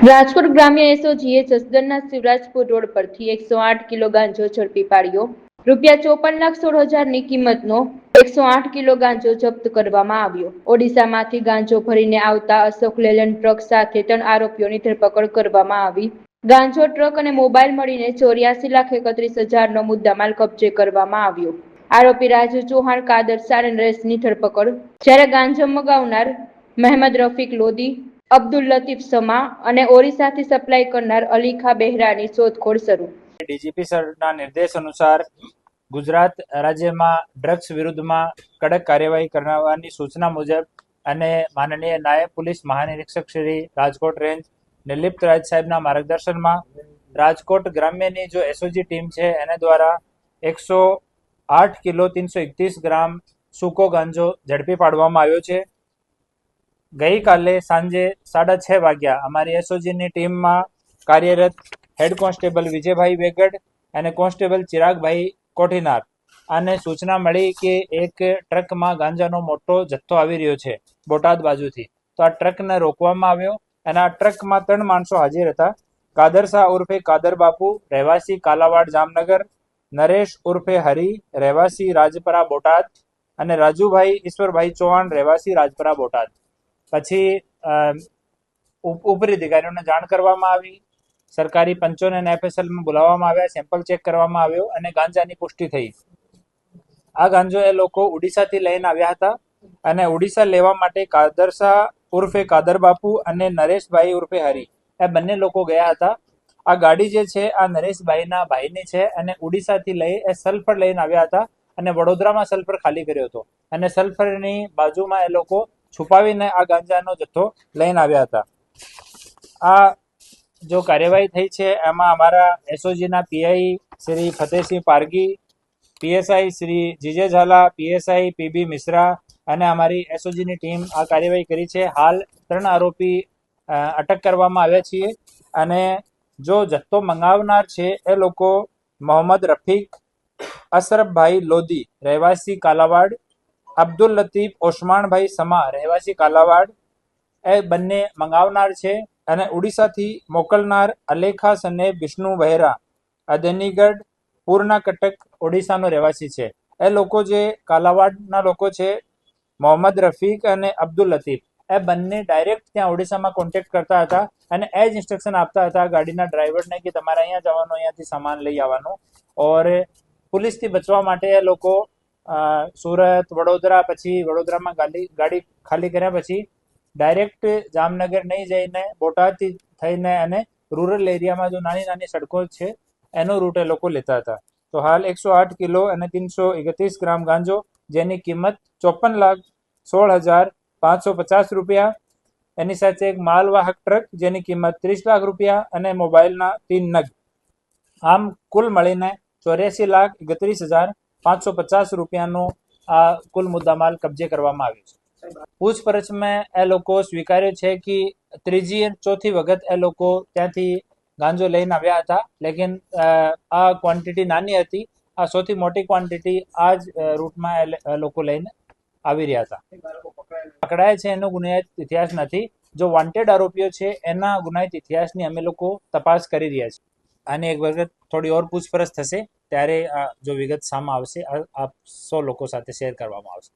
રાજકોટ ગ્રામ્ય એસઓજીએ જસદણના શિવરાજપુર રોડ પરથી 108 કિલો ગાંજો ઝડપી પાડ્યો। ₹54,16,000ની કિંમતનો 108 કિલો ગાંજો જપ્ત કરવામાં આવ્યો। ઓડિશામાંથી ગાંજો ભરીને આવતા અશોક લેલેન્ડ ટ્રક સાથે 3 આરોપીઓની ધરપકડ કરવામાં આવી। ગાંજો ટ્રક અને મોબાઈલ મળીને ₹84,31,000નો મુદ્દામાલ કબજે કરવામાં આવ્યો। આરોપી રાજુ ચૌહાણ કાદરસા અને નરેશની ધરપકડ, જ્યારે ગાંજો મંગાવનાર મહેમદ રફીક લોદી, અબ્દુલ લતીફ સમા અને ઓરિસ્સાથી સપ્લાય કરનાર અલીખા બેહરાની શોધખોળ શરૂ। ડીજીપી સરના નિર્દેશ અનુસાર ગુજરાત રાજ્યમાં ડ્રગ્સ વિરુદ્ધમાં કડક કાર્યવાહી કરવાની સૂચના મુજબ અને માનનીય નાયબ પોલીસ મહાનિરીક્ષક શ્રી રાજકોટ રેન્જ નિર્લિપ્ત રાજ સાહેબના માર્ગદર્શનમાં રાજકોટ ગ્રામ્યની જો એસઓજી ટીમ છે એને દ્વારા 108 કિલો 331 ગ્રામ સૂકો ગાંજો ઝડપી પાડવામાં આવ્યો છે। ગઈકાલે સાંજે 6:30 વાગ્યા અમારી એસઓજીની ટીમમાં કાર્યરત હેડ કોન્સ્ટેબલ વિજયભાઈ વેગડ અને કોન્સ્ટેબલ ચિરાગભાઈ કોઠીનાર આને સૂચના મળી કે એક ટ્રકમાં ગાંજાનો મોટો જથ્થો આવી રહ્યો છે બોટાદ બાજુથી। તો આ ટ્રકને રોકવામાં આવ્યો અને આ ટ્રકમાં 3 માણસો હાજર હતા। કાદરસા ઉર્ફે કાદર બાપુ, રહેવાસી કાલાવાડ જામનગર, નરેશ ઉર્ફે હરી, રહેવાસી રાજપરા બોટાદ અને રાજુભાઈ ઈશ્વરભાઈ ચૌહાણ, રહેવાસી રાજપરા બોટાદ। પછી ઉપરી અધિકારીઓને જાણ કરવામાં આવી, સરકારી પંચોને અને એફએસએલમાં બોલાવવામાં આવ્યા, સેમ્પલ ચેક કરવામાં આવ્યો અને ગાંજાની પુષ્ટિ થઈ। આ ગાંજો એ લોકો ઓડિશાથી લઈને આવ્યા હતા અને ઓડિશા લેવા માટે કાદરસા ઉર્ફે કાદર બાપુ અને નરેશભાઈ ઉર્ફે હરી એ બંને લોકો ગયા હતા। આ ગાડી જે છે આ નરેશભાઈના ભાઈની છે અને ઓડિશાથી લઈ એ સલ્ફર લઈને આવ્યા હતા અને વડોદરામાં સલ્ફર ખાલી કર્યો હતો અને સલ્ફરની બાજુમાં એ લોકો છુપાવીને આ ગાંજાનો જથ્થો લઈને આવ્યા હતા। આ જો કાર્યવાહી થઈ છે એમાં અમારા એસઓજીના PI Shri Fatehsinh Pargi, PSI Shri GJ Zala, PSI PB Mishra અને અમારી એસઓજીની ટીમ આ કાર્યવાહી કરી છે। હાલ 3 આરોપી અટક કરવામાં આવ્યા છીએ અને જો જથ્થો મંગાવનાર છે એ લોકો મોહમ્મદ રફીક અશરફભાઈ લોદી, રહેવાસી કાલાવાડ, અબ્દુલ લતીફ ઓસમાણભાઈ સમા, રહેવાસી કાલાવાડ એ બંને મંગાવનાર છે અને ઓડિશાથી મોકલનાર અલેખા સને વિષ્ણુ બહેરા અદનીગઢ પૂર્ણા કટક ઓડિશાનો રહેવાસી છે। એ લોકો જે કાલાવાડના લોકો છે મોહમ્મદ રફીક અને અબ્દુલ લતીફ એ બંને ડાયરેક્ટ ત્યાં ઓડિશામાં કોન્ટેક્ટ કરતા હતા અને એ જ ઇન્સ્ટ્રક્શન આપતા હતા ગાડીના ડ્રાઈવરને કે તમારે અહીંયા જવાનું, અહીંયાથી સામાન લઈ આવવાનું। ઓર પોલીસથી બચવા માટે એ લોકો સુરત, વડોદરા, પછી વડોદરામાં ગાડી ખાલી કર્યા પછી ડાયરેક્ટ જામનગર નહીં જઈને બોટાદથી થઈને અને રૂરલ એરિયામાં જો નાની નાની સડકો છે એનો રૂટ એ લોકો લેતા હતા। તો હાલ 108 કિલો અને 331 ગ્રામ ગાંજો જેની કિંમત ₹54,16,550 એની સાથે એક માલવાહક ટ્રક જેની કિંમત ₹30 લાખ અને મોબાઈલના 3 નગ, આમ કુલ મળીને ₹84,31,550નો આ કુલ મુદ્દામાલ કબજે કરવામાં આવ્યો છે। પૂછપરછમાં એ લોકો સ્વીકાર્યો છે કે ત્રીજી અને ચોથી વખત એ લોકો ત્યાંથી ગાંજો લઈને આવ્યા હતા, લેકિન આ ક્વોન્ટિટી નાની હતી। આ સૌથી મોટી ક્વોન્ટિટી આ જ રૂટમાં એ લોકો લઈને આવી રહ્યા હતા। પકડાયા છે એનો ગુનાહિત ઇતિહાસ નથી। જો વોન્ટેડ આરોપીઓ છે એના ગુનાહિત ઇતિહાસની અમે લોકો તપાસ કરી રહ્યા છીએ। આની એક વખત થોડી ઓર પૂછપરછ થશે ત્યારે જો વિગત સામે આવશે આ 100 લોકો સાથે શેર કરવામાં આવશે।